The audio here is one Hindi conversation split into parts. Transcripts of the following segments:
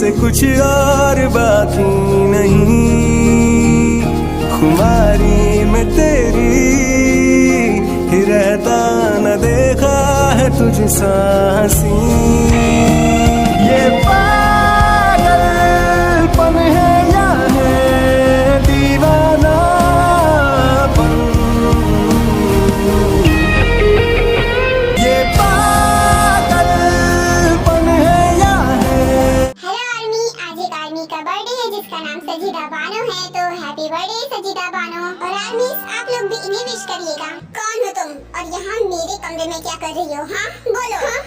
से कुछ और बाकी नहीं, खुमारी में तेरी ही रहता न देखा है तुझ सा हंसी। ये पागलपन है या है दीवानापन, ये पागलपन है या है। हेलो आर्मी, आज एक आर्मी का बर्थडे है जिसका नाम सजीदा बानो है, तो हैप्पी बर्थडे सजीदा बानो। और आर्मी आप लोग भी इन्हें विश करिएगा। कौन हो तुम और यहाँ मेरे कमरे में क्या कर रही हो? हाँ बोलो। हाँ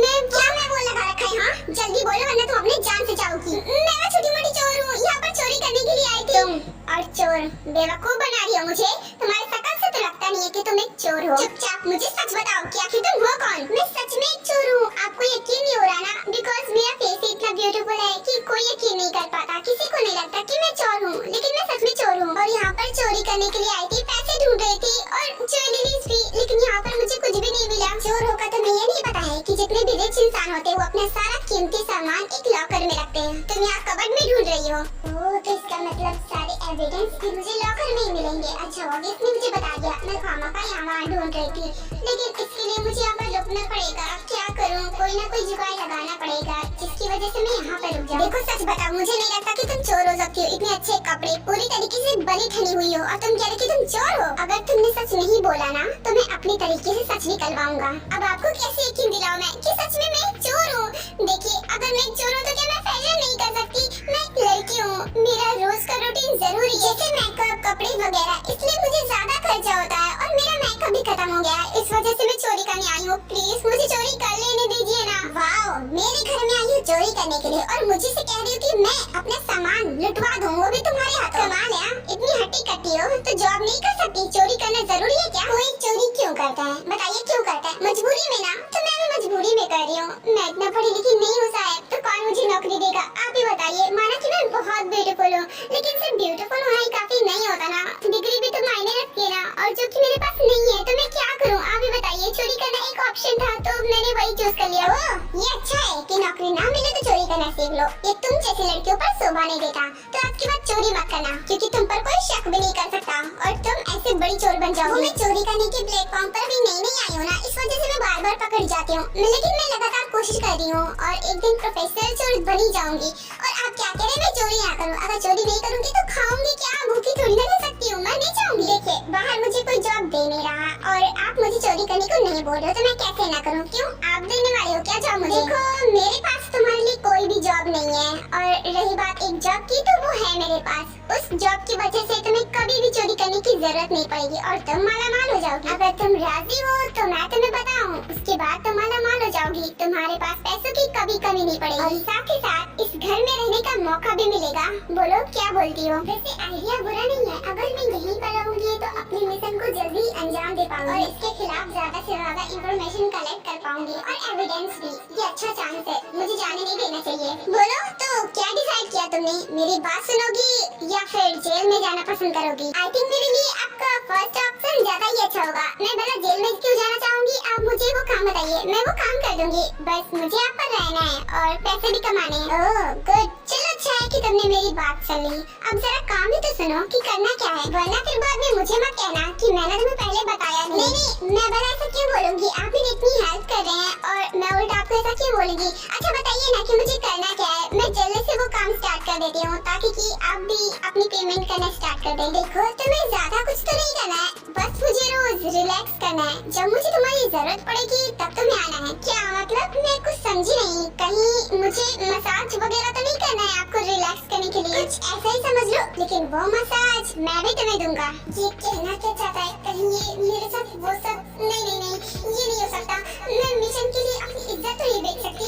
मैं बोल लगा रखा है? हाँ जल्दी बोलो वरना तुम अपनी जान से जाओगी। मैं वो छोटी मोटी चोर हूँ, यहाँ पर चोरी करने के लिए आई थी। तुम और चोर बेवकूफ बना रही हो मुझे। तुम्हारे शकल से तो लगता नहीं है कि तुम एक चोर हो। चुपचाप मुझे सच बताओ कि आखिर तुम हो कौन? मैं सच में एक चोर हूँ। आपको यकीन नहीं हो रहा ना? बिकॉज मेरा फेस इतना ब्यूटीफुल है कि कोई यकीन नहीं कर पाता। किसी को नहीं लगता कि मैं चोर हूँ, लेकिन मैं सच में चोर हूँ। और यहाँ पर चोरी करने के लिए आई थी, पैसे ढूंढ रही थी और ज्वेलरीज भी, लेकिन यहाँ पर मुझे कुछ भी नहीं मिला। चोर होकर तुम्हें ये नहीं पता है कि जितने भी रिच इंसान होते हैं वो अपना सारा कीमती सामान एक लॉकर में रखते हैं। तुम यहाँ कबर्ड में ढूंढ रही हो। ओह, तो इसका मतलब सारे एविडेंस भी मुझे लॉकर में ही मिलेंगे। अच्छा हुआ कि इसने मुझे बता दिया। मैं खामखा यहाँ ढूंढ रही थी, लेकिन इसके लिए मुझे यहाँ पर रुकना पड़ेगा। क्या करूँ? कोई ना कोई जुगाड़ लगाना पड़ेगा जिसकी वजह से मैं यहाँ पर रुक जाऊँ। देखो सच बताओ, मुझे नहीं लगता कि तुम चोर हो सकती हो। इतने अच्छे कपड़े, पूरी तरीके से बनी ठनी हुई हो और तुम कह रहे कि तुम चोर हो। अगर तुमने सच नहीं बोला ना तो मैं अपनी तरीके से सच निकलवाऊंगा। अब आपको कैसे यकीन दिलाऊं मैं कि सच में मैं एक चोर हूँ? देखिए, अगर मैं एक चोर हूँ तो क्या मैं फैशन नहीं कर सकती? मैं एक लड़की हूँ, मेरा रोज का रूटीन जरूरी है, जैसे मेकअप, कपड़े वगैरह। इसलिए मुझे ज्यादा खर्चा होता है और मेरा मेकअप भी खत्म हो गया है। इस वजह से मैं चोरी करने आई हूँ। प्लीज मुझे चोरी कर लेने दीजिए ना। वाओ, मेरे घर में आई हूँ चोरी करने के लिए और मुझे से कह रही हो कि मैं अपना सामान लुटवा दूँ, वो भी तुम्हारे हाथों। कमाल है, इतनी हट्टी कट्टी हो तो जॉब नहीं कर सकती? चोरी करना जरूरी है क्या? कोई चोरी क्यों करता है बताइए? क्यों करता है? मजबूरी में ना। तो मैं भी मजबूरी में कर रही हूँ। मैं इतना पढ़ी लिखी नहीं हूँ साहब, तो कौन मुझे नौकरी देगा? आप ही बताइए। माना कि मैं बहुत ब्यूटीफुल हूँ, लेकिन सिर्फ ब्यूटीफुल होना ही काफी नहीं होता ना। डिग्री भी तो मायने रखती है ना, और जो कि मेरे पास नहीं है। तो मैं क्या करूँ आप ही बताइए? चोरी करना एक ऑप्शन था तो मैंने वही चूज कर लिया। ओह, ये अच्छा है कि नौकरी ना मिले तो चोरी करना सीख लो। ये तुम जैसी लड़कियों पर शोभा नहीं देता। तो आज के बाद चोरी मत करना, क्योंकि तुम पर कोई शक भी नहीं कर सकता और तुम ऐसे बड़ी चोर बन जाओगी। मैं चोरी करने के प्लेटफॉर्म पर भी नई आई हूँ ना, इस वजह से मैं बार बार पकड़ जाती हूँ। लेकिन मैं लगातार कोशिश कर रही हूँ और एक दिन प्रोफेशनल चोर बनी जाऊंगी। और आप क्या कह रहे हैं मैं चोरी ना करूँ? अगर चोरी नहीं करूँगी तो खाऊंगी क्या? भूखी थोड़ी ना रह सकती हूँ, मैं नहीं चाहूंगी। देखिए, बाहर मुझे कोई जॉब दे नहीं रहा और आप मुझे चोरी करने को नहीं बोल रहे हो, तो मैं कैसे ना करूँ? क्यों, आप देने वाले हो क्या जॉब मुझे? देखो, मेरे पास तुम्हारे लिए कोई भी जॉब नहीं है, और रही बात एक जॉब की तो वो है मेरे पास। उस जॉब की वजह से तुम्हें कभी भी चोरी करने की जरूरत नहीं पड़ेगी और तुम मालामाल हो जाओगी। अगर तुम राजी हो तो मैं तुम्हें बताऊं, उसके बाद तुम मालामाल हो जाओगी। तुम्हारे पास पैसों की कभी कमी नहीं पड़ेगी और साथ ही साथ इस घर में रहने का मौका भी मिलेगा। बोलो क्या बोलती हो? वैसे आइडिया बुरा नहीं है। अगर मैं यहीं पर रहूंगी तो अपने मिशन को जल्दी अंजाम दे पाऊंगी और इसके खिलाफ ज्यादा से ज्यादा इंफॉर्मेशन कलेक्ट कर पाऊंगी और एविडेंस भी। ये अच्छा चांस है, मुझे जाने नहीं देना चाहिए। बोलो तो क्या डिसाइड किया तुमने? मेरी बात सुनोगी या फिर जेल में जाना पसंद करोगी? आई थिंक मेरे लिए आपका फर्स्ट ऑप्शन ज्यादा ही अच्छा होगा। मैं भला जेल में क्यों जाना चाहूंगी? आप मुझे वो काम बताइए, मैं वो काम कर दूंगी। बस मुझे आप पर रहना है और पैसे भी कमाने हैं। ओह गुड, चलो अच्छा है कि तुमने मेरी बात सुन ली। अब जरा काम ही तो सुनो कि करना क्या है, वरना फिर बाद में मुझे मत कहना कि मैंने तुम्हें पहले बताया नहीं। नहीं, मैं भला ऐसा क्यों बोलूंगी? आप मेरी इतनी हेल्प कर रहे हैं और मैं उल्टा आपको ऐसा क्यों बोलूंगी? अच्छा बताइए ना कि मुझे करना क्या है। मैं जल्दी से वो काम स्टार्ट कर देती हूँ ताकि कि आप भी अपनी पेमेंट करना स्टार्ट कर दें। देखो, तुम्हें ज्यादा कुछ तो नहीं करना है, बस मुझे रोज रिलैक्स करना है। जब मुझे तुम्हारी जरूरत पड़ेगी तब तुम्हें आना है। क्या मतलब? मैं कुछ समझी नहीं। कहीं मुझे मसाज वगैरह तो नहीं करना है आपको रिलैक्स करने के लिए? कुछ ऐसा ही समझ लो, लेकिन वो मसाज मैं भी तुम्हें दूंगा। ये कहना क्या चाहता है? कहीं ये मेरे साथ वो सब? नहीं नहीं नहीं, ये नहीं हो सकता। मैं मिशन के लिए अपनी इज्जत तो नहीं बेच सकती।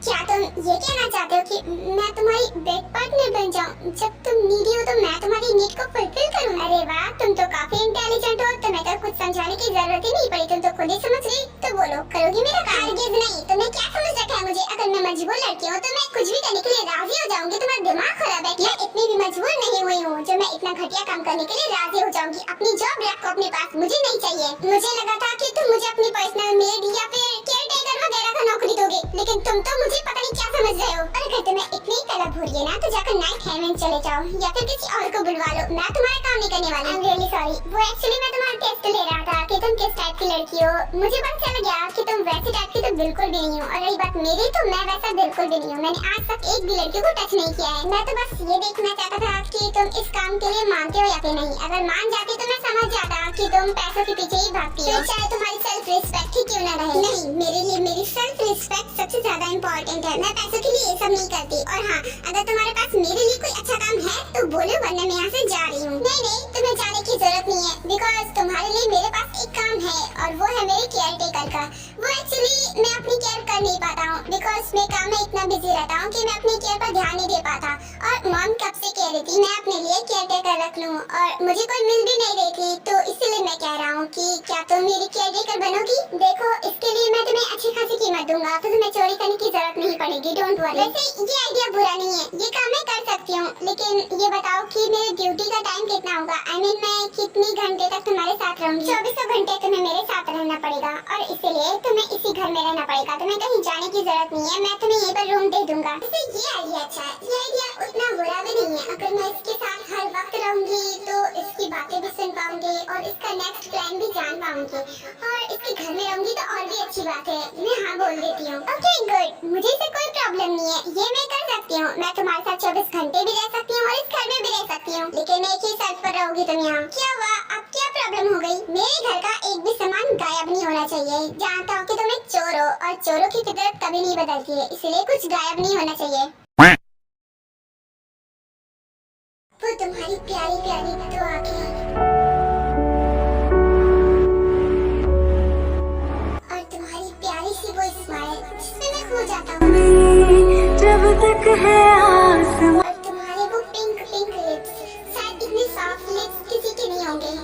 क्या तुम ये कहना चाहते हो कि मैं तुम्हारी बेड पार्टनर बन जाऊं? जब तुम नीडी हो तो मैं तुम्हारी नीड को फुलफिल करूं। अरे वाह, तुम तो काफी इंटेलिजेंट हो, तुम्हें तो कुछ समझाने की जरूरत ही नहीं पड़ी, तुम तो खुद ही समझ गई। तो बोलो, करोगी मेरा काम? हरगिज़ नहीं। तुमने क्या समझ रखा है मुझे? अगर मैं मजबूर लड़की हूँ तो मैं कुछ भी करने के लिए राजी हो जाऊंगी। तुम्हारा दिमाग खराब है क्या? इतनी भी मजबूर नहीं हुई हूँ जो मैं इतना घटिया काम करने के लिए राजी हो जाऊंगी। अपनी जॉब रखो अपने पास, मुझे नहीं चाहिए। मुझे लगा था कि तुम मुझे अपनी पर्सनल मेड या फिर केयरटेकर वगैरह का नौकरी दोगे, लेकिन तुम तो मुझे पता नहीं क्या समझ रहे हो। और अगर तुम्हें इतनी ही तलब हो रही है ना तो जाकर नाइट हेवन चले जाओ या फिर किसी और को बुलवा लो। मैं तुम्हारा काम नहीं करने वाली। I'm really sorry। वो एक्चुअली मैं तुम्हारा टेस्ट ले रहा था कि तुम किस टाइप की लड़की हो। मुझे पता चल गया कि तुम वैसी टाइप की तो बिल्कुल भी नहीं हो, और रही बात मेरी तो मैं वैसा बिल्कुल भी नहीं हूँ। मैंने आज तक एक भी लड़की को टच नहीं किया है। मैं तो बस ये देखना चाहता था कि तुम इस काम के लिए मानते हो या फिर नहीं। अगर मान जाते तो मैं समझ जाता कि तुम पैसों के पीछे ही भागती हो, चाहे तुम्हारी सेल्फ रिस्पेक्ट ही क्यों ना रहे। नहीं, मेरे लिए मेरी सेल्फ रिस्पेक्ट सबसे ज्यादा इम्पोर्टेंट है। मैं पैसों के लिए ये सब नहीं करती। और हाँ, अगर तुम्हारे पास मेरे लिए कोई अच्छा काम है तो बोलो, वरना मैं यहाँ से जा रही हूँ। नहीं, तुम्हें जाने की जरूरत नहीं है, बिकॉज तुम्हारे लिए मेरे पास एक काम है और वो है मेरे केयर टेकर का। वो एक्चुअली मैं अपनी केयर कर नहीं पाता हूँ, बिकॉज मैं काम में इतना बिजी रहता हूँ कि मैं अपनी केयर पर ध्यान नहीं दे पाता। और मॉम कब से कह रही थी मैं अपने लिए केयर टेकर रख लूँ, और मुझे कोई मिल भी नहीं रही थी, तो इसलिए मैं कह रहा हूँ कि क्या तुम मेरी केयर टेकर बनोगी? देखो, इसके लिए मैं तुम्हें अच्छी खासी कीमत दूंगा, तो तुम्हें चोरी करने की जरूरत नहीं पड़ेगी। Don't worry. वैसे ये आइडिया बुरा नहीं है, ये काम मैं कर सकती हूँ, लेकिन ये बताओ कि मेरे ड्यूटी का टाइम कितना होगा? I mean, मैं कितनी घंटे तक तुम्हारे साथ रहूंगी? 24 घंटे तुम्हें मेरे साथ रहना पड़ेगा, और इसलिए तुम्हें इसी घर में रहना पड़ेगा। तुम्हें कहीं जाने की जरूरत नहीं है, मैं तुम्हें यहीं पर रूम दे दूंगा। वैसे ये आइडिया अच्छा है, ये आइडिया उतना बुरा भी नहीं है। अगर मैं इसके साथ हर वक्त रहूंगी तो इसकी बातें भी सुन पाऊंगी और इसका नेक्स्ट प्लान भी जान पाऊंगी, और इसके घर में रहूंगी तो और भी अच्छी बात है। मैं हाँ बोल देती हूँ। ओके गुड, मुझे इससे कोई प्रॉब्लम नहीं है, ये मैं कर सकती हूँ। मैं तुम्हारे साथ 24 घंटे भी रह सकती हूँ और इस घर में भी रह सकती हूँ, लेकिन एक ही शर्त पर रहोगी तुम यहाँ। क्या हुआ? अब क्या प्रॉब्लम हो गई? मेरे घर का एक भी सामान गायब नहीं होना चाहिए। जानता हूँ कि तुम एक चोर हो और चोरों की फितरत कभी नहीं बदलती है, इसलिए कुछ गायब नहीं होना चाहिए। वो तुम्हारी प्यारी प्यारी दो आंखें और तुम्हारी प्यारी सी वो स्माइल जिसमें मैं खो जाता हूँ, जब तक है आसमां। और तुम्हारे वो पिंक पिंक लिप्स, शायद इतने सॉफ्ट लिप्स किसी के नहीं होंगे।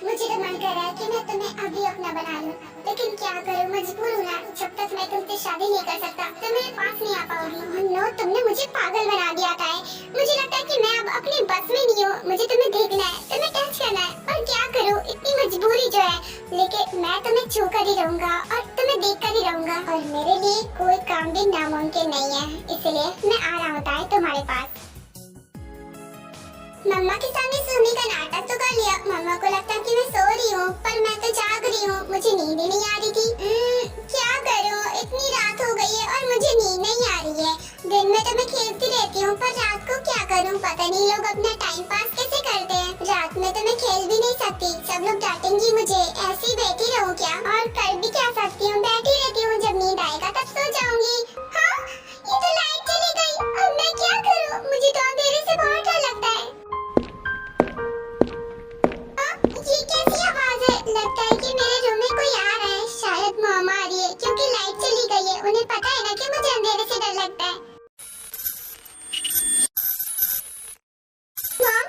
मुझे तो मन कर रहा है कि मैं तुम्हें अभी अपना बना लूं, लेकिन क्या करूं, मजबूर हूं ना। जब तक मैं तुमसे शादी नहीं कर सकता तो मेरे पास नहीं आ पाओगी। Oh no, तुमने मुझे पागल बना दिया था। मुझे लगता है कि मैं अब अपनी बस में नहीं हूँ। मुझे तुम्हें देखना है, तुम्हें टच करना है, और क्या करूँ, इतनी मजबूरी जो है, लेकिन मैं तुम्हें छू कर ही रहूंगा और तुम्हें देख कर ही रहूंगा। और मेरे लिए कोई काम भी नामुमकिन नहीं है, इसलिए मैं आ रहा होता है तुम्हारे पास। मम्मा के सामने सोने का नाटक तो कर लिया। मम्मा को लगता कि मैं सो रही हूँ, पर मैं तो जाग रही हूँ। मुझे नींद ही नहीं आ रही थी। क्या करूँ, इतनी रात हो गई है और मुझे नींद नहीं आ रही है। दिन में तो मैं खेलती रहती हूँ, पर रात को क्या करूँ, पता नहीं लोग अपना टाइम पास कैसे करते हैं। रात में तो मैं खेल भी नहीं सकती, सब लोग डांटेंगी मुझे। ऐसी बैठी रहूँ क्या? और कर भी क्या सकती हूँ, बैठी रहती हूँ। जब नींद आएगा तब सो जाऊंगी। हाँ, ये तो लाइट चली गई। अब मैं क्या करूँ? मुझे तो अंधेरे से बहुत डर लगता है। ये कैसी आवाज है? लगता है कि मेरे रूम में कोई आ रहा है। शायद मॉम आ रही है, क्योंकि लाइट चली गई है। उन्हें पता है ना कि मुझे अंधेरे से डर लगता है। मॉम,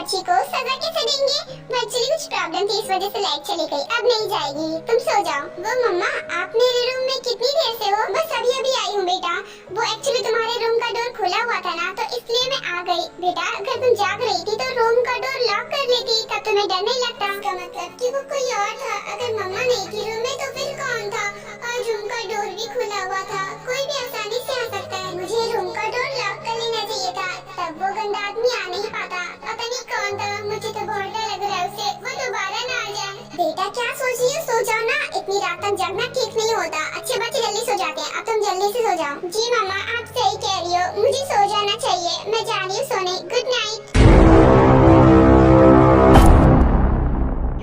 मच्छी को सजा कैसे देंगे? एक्चुअली कुछ प्रॉब्लम थी, इस वजह से लाइट चली गई, अब नहीं जाएगी, तुम सो जाओ। वो मम्मा, आप मेरे रूम में कितनी देर से हो? बस अभी अभी आई हूँ बेटा। वो एक्चुअली तुम्हारे रूम का डोर खुला हुआ था ना, तो इसलिए मैं आ गई। बेटा अगर तुम जाग रही थी तो रूम का डोर लॉक कर लेती, तब तुम्हें डर नहीं लगता। इसका मतलब कि वो कोई और था। अगर मम्मा नहीं थी रूम में तो फिर कौन था? और रूम का डोर भी खुला हुआ था, कोई भी आसानी से आ सकता है। मुझे रूम का डोर लॉक कर लेना चाहिए था, तब वो गंदा आदमी आ नहीं पाता। पता नहीं कौन था, मुझे तो बहुत डर लग रहा है उससे, वो दोबारा ना आ जाए। बेटा क्या सोच रही हो? सो जाओ ना, इतनी रात तक जागना ठीक नहीं होता। अच्छे बच्चे जल्दी सो जाते हैं, अब तुम जल्दी से सो जाओ। जी मम्मा, आप सही कह रही हो, मुझे सो जाना चाहिए। मैं जा रही हूँ सोने, गुड नाइट।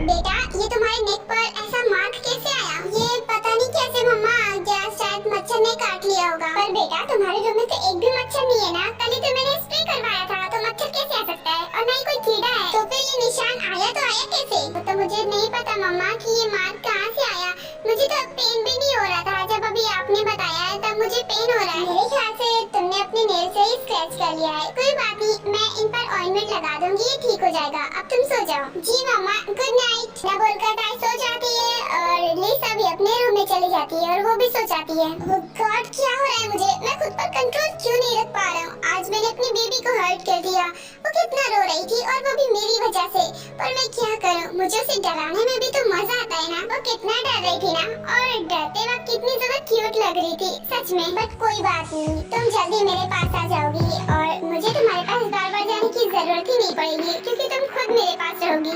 बेटा ये तुम्हारे नेक पर ऐसा मार्क कैसे आया? ये पता नहीं कैसे मम्मा आ गया, शायद मच्छर ने काट लिया होगा। पर बेटा तुम्हारे रूम में तो एक भी मच्छर नहीं है ना, कल ही तो मैंने स्प्रे करवाया था, तो मच्छर कैसे आ सकता है? और ना ही कोई कीड़ा है, तो फिर ये निशान आया तो आया कैसे? तो मुझे नहीं पता मम्मा कि ये मार्क कहाँ से आया। मुझे तो पेन भी नहीं हो रहा था, जब अभी आपने बताया है तब मुझे पेन हो रहा है। मेरे ख्याल से तुमने अपने नेल से ही स्क्रैच कर लिया है। कोई बात नहीं, मैं इन पर ऑइंटमेंट लगा दूंगी, ये ठीक हो जाएगा। अब तुम सो जाओ। जी मम्मा, गुड नाइट। ना बोलकर ताई सो जाती है और लिसा भी अपने रूम में चली जाती है और वो भी सो जाती है। ओह गॉड, क्या हो रहा है मुझे? मैं खुद पर कंट्रोल क्यों नहीं रख पा रहा हूँ? आज मैंने अपनी बेबी को हर्ट कर दिया। वो कितना रो रही थी और वो भी मेरी वजह से। पर मैं क्या करूँ, मुझे उसे डराने में भी तो मजा आता है ना। वो कितना डर रही थी ना, और डरते वक्त कितनी ज्यादा क्यूट लग रही थी सच में। बट कोई बात नहीं, तुम जल्दी मेरे पास आ जाओगी और मुझे तुम्हारे पास बार बार जाने की जरूरत ही नहीं पड़ेगी, क्योंकि तुम खुद मेरे पास रहोगी।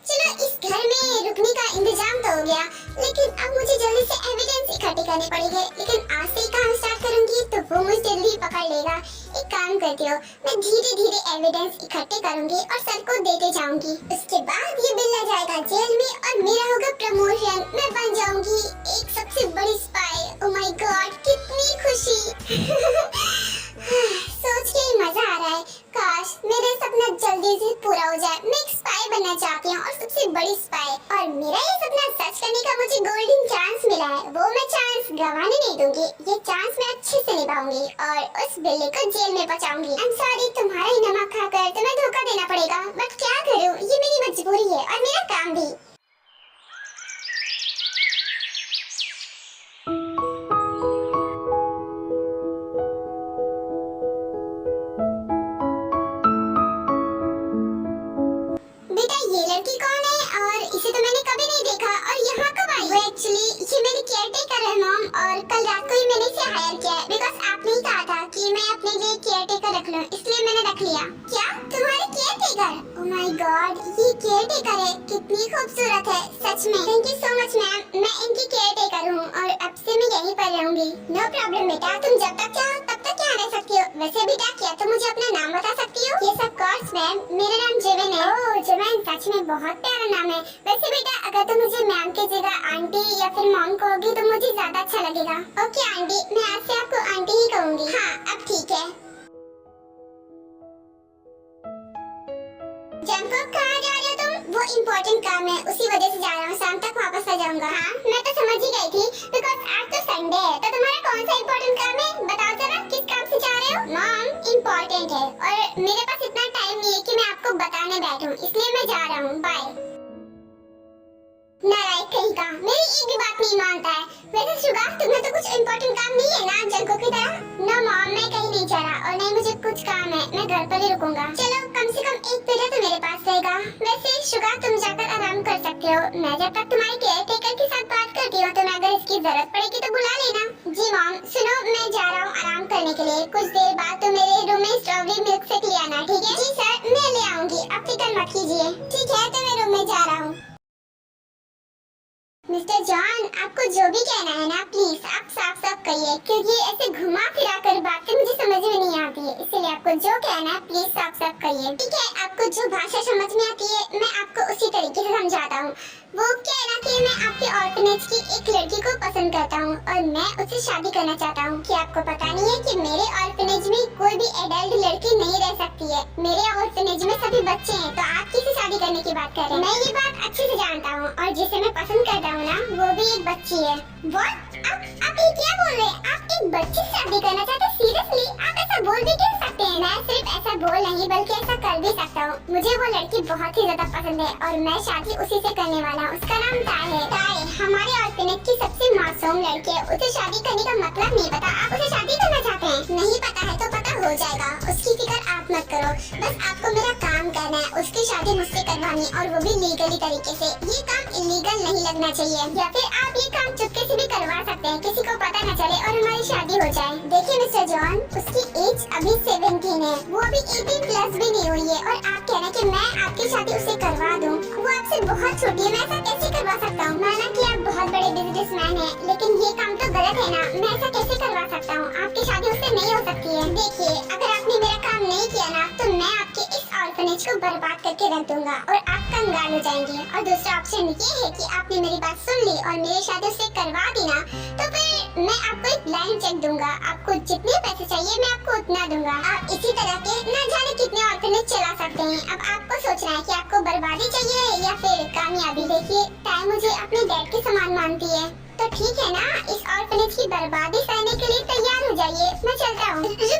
चलो इस घर में रुकने का इंतजाम तो हो गया, लेकिन अब मुझे जल्दी से एविडेंस इकट्ठे करने पड़ेंगे। लेकिन आज से ही काम स्टार्ट करूंगी तो वो मुझे जल्दी पकड़ लेगा। एक काम करती हूँ, मैं धीरे धीरे एविडेंस इकट्ठे करूंगी और सर को देते जाऊंगी। उसके बाद ये बिल्ला जाएगा जेल में और मेरा होगा प्रमोशन। मैं बन जाऊंगी एक सबसे बड़ी स्पाई। ओह माय गॉड, कितनी खुशी। सोच के ही मजा आ रहा है। काश मेरा सपना जल्दी से पूरा हो जाए। मैं एक स्पाई बनना चाहती हूँ और सबसे बड़ी स्पाई। और मेरा ये सपना सच करने का मुझे गोल्डन चांस मिला है, वो मैं चांस गंवाने नहीं दूंगी। ये चांस मैं अच्छे से निभाऊंगी और उस बिल्ली को जेल में बचाऊंगी। आई एम सॉरी, तुम्हारा ही नमक खाकर तुम्हें धोखा देना पड़ेगा, बट क्या करूँ, ये मेरी मजबूरी है और मेरा काम भी। बेटा ये लड़की कौन है और इसे तो मैंने कभी नहीं देखा, और यहाँ कब आई? वो एक्चुअली ये मेरी केयरटेकर है मॉम, और कल रात को ही मैंने इसे हायर किया है बिकॉज़ आपने ही कहा था कि मैं अपने लिए केयरटेकर रख लूं, इसलिए मैंने रख लिया। क्या तुम्हारे केयरटेकर? ओह माय गॉड, ये केयरटेकर है, कितनी खूबसूरत है सच में। Thank you so much ma'am, मैं इनकी केयरटेकर हूँ और अब से मैं यहीं पर रहूंगी। नो प्रॉब्लम बेटा, तुम जब तक चाहो तब तक यहाँ रह सकती हो। वैसे बेटा क्या तुम मुझे अपना नाम बता सकती हो? यस ऑफ कोर्स मैम, मेरा नाम जेवन है। ओह जेवन, सच में बहुत प्यारा नाम है। वैसे बेटा अगर तुम मुझे मैम की जगह आंटी या फिर मॉम कहोगी तो मुझे ज्यादा अच्छा लगेगा। ओके आंटी, मैं आज से आपको आंटी ही कहूंगी। हाँ अब ठीक है। जंकॉब, कहाँ जा रहे हो तुम? वो इम्पोर्टेंट काम है, उसी वजह से जा रहा हूँ, शाम तक वापस आ जाऊंगा। हाँ मैं तो समझ ही गई थी बिकॉज़ आज तो संडे है। तो तुम्हारा कौन सा इम्पोर्टेंट काम है, बताओ जरा, किस काम से जा रहे हो? मॉम इम्पोर्टेंट है और मेरे पास इतना टाइम नहीं है कि मैं आपको बताने बैठूं, इसलिए मैं जा रहा हूँ, बाय। नालायक कहीं का, मेरी एक भी बात नहीं मानता है। वैसे शुगा, तुम्हें तो कुछ इम्पोर्टेंट काम नहीं है ना जंको की तरह? नो मॉम, मैं कहीं नहीं जा रहा और नहीं मुझे कुछ काम है, मैं घर पर ही रुकूंगा। चलो कम से कम एक पीरियड तो मेरे पास रहेगा। वैसे शुगा, तुम जाकर आराम कर सकते हो, मैं जब तक तुम्हारे केयरटेकर के साथ बात करती हूँ तो मैं अगर इसकी जरूरत पड़ेगी तो बुला लेना। जी मॉम, सुनो मैं जा रहा हूँ आराम करने के लिए, कुछ देर बाद तो मेरे रूम में स्ट्रॉबेरी मिल्क शेक ले आना, ठीक है? जी सर, मैं ले आऊंगी, आप फिक्र मत कीजिए। ठीक है, तो मैं रूम में जा रहा हूँ। मिस्टर जॉन, आपको जो भी कहना है ना प्लीज आप साफ साफ कहिए, क्योंकि ऐसे घुमा फिरा कर बातें मुझे समझ में नहीं आती है, इसलिए आपको जो कहना है प्लीज साफ साफ कहिए। ठीक है, आपको जो भाषा समझ में आती है मैं आपको उसी तरीके से समझाता हूँ। वो क्या है ना कि मैं आपके ऑर्फनेज की एक लड़की को पसंद करता हूँ और मैं उससे शादी करना चाहता हूँ। कि आपको पता नहीं है कि मेरे ऑर्फनेज में कोई भी एडल्ट लड़की नहीं रह सकती है। मेरे ऑर्फनेज में सभी बच्चे हैं, तो आप किसे शादी करने की बात कर रहे हैं? मैं ये बात अच्छे से जानता हूँ और जिसे मैं पसंद करता हूँ ना वो भी एक बच्ची है। What? आप ये क्या बोल रहे हैं? आप एक बच्चे से शादी करना चाहते? सीरियसली आप ऐसा बोल भी क्यों सकते हैं? मैं सिर्फ ऐसा बोल नहीं बल्कि ऐसा कर भी सकता हूँ। मुझे वो लड़की बहुत ही ज्यादा पसंद है और मैं शादी उसी से करने वाला हूँ। उसका नाम ताय है। ताय हमारे ऑर्फनेज की सबसे मासूम लड़की है। उसे शादी करने का मतलब नहीं पता, आप उसे शादी करना चाहते हैं? नहीं पता है तो पता हो जाएगा, उसकी फिक्र आप मत करो। बस आपको मेरा काम करना है, उसकी शादी मुझसे करवानी और वो भी लीगली तरीके से। ये काम इलीगल नहीं लगना चाहिए, या फिर आप ये काम चुपके से भी करवा सकते हैं, किसी को पता न चले और हमारी शादी हो जाए। देखिए मिस्टर जॉन, उसकी एज अभी 17 है, वो अभी 18 प्लस भी नहीं हुई है और आप कह रहे हैं कि मैं आपकी शादी उससे करवा दूं? वो आपसे बहुत छोटी है, मैं ऐसा कैसे करवा सकता हूँ? माना कि आप बहुत बड़े बिजनेसमैन हैं, लेकिन ये काम तो गलत है ना। मैं ऐसा कैसे करवा सकता हूँ? आपकी शादी उससे नहीं हो सकती है। देखिए, अगर आपने मेरा काम नहीं किया ना तो मैं आपके इस ऑर्फनेज को बर्बाद करके रख दूंगा और आप कंगाल हो जाएंगे। और दूसरा ऑप्शन ये है कि आपने मेरी बात सुन ली और मेरी शादी उससे करवा दी ना, तो फिर मैं आपको एक ब्लैंक चेक दूंगा। आपको जितने पैसे चाहिए मैं आपको उतना दूंगा। आप इसी तरह के न जाने कितने ऑर्फनेज चला सकते हैं। अब आपको सोचना है कि आपको बर्बादी चाहिए या फिर कामयाबी। देखिए, ताई मुझे अपने डैड के समान मानती है, तो ठीक है ना, इस ऑर्फनेज की बर्बादी सहने के लिए तैयार हो जाइए। मैं चलता हूँ। रुकिए